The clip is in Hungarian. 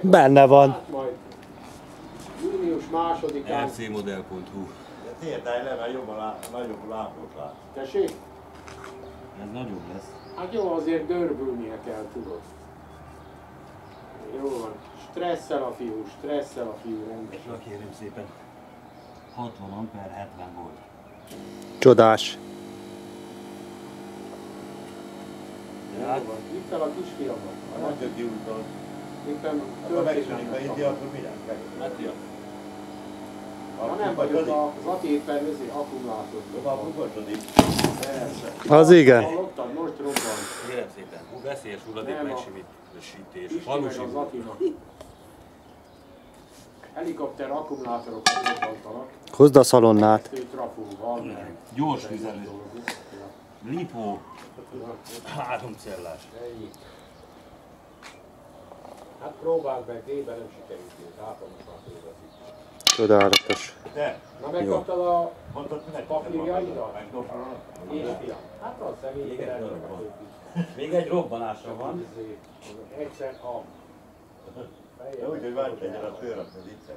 Benne van. Hát majd június 2-án. rcmodel.hu. Térdálj le, mert nagyobb lámpot lát. Tessék? Ez nagyobb lesz. Hát jó, azért görbülnie kell, tudod. Jó van. Stresszel a fiú rendesen. Na kérem szépen. 60 amper 70 volt. Csodás. Jó van. Itt fel a kisfiamat. A nagyobb gyújtól. Éppen Ha megszűnik a történet. indi, akkor mi lesz? Metia. Ha nem vagyok az atépen akkumulátor. Tovább bukosodik. Persze. Az igen. Hallottad? Most robban. Kérem szépen. Veszélyes hulladék Nem, megsemmisítés. Pisti Falusi meg az volt. Atinak. Helikopter akkumulátorokat robbantanak. Hozd a szalonnát. 2 trafóval. meg Gyors egy üzenő. dolgot. Ja. Lipó. 3 cellás. Ennyi. Hát próbáld meg, délben nem sikerült, hátamat már fölveszik. Csodálatos. Te, Na megkaptad a mondtad, minek papírjaidat? megdobálod? Én fiam. Hát az személyére elmondhatod. Még egy robbanásra van. Egyszer a... Úgy, hogy várj, legyen a főrakni az itt.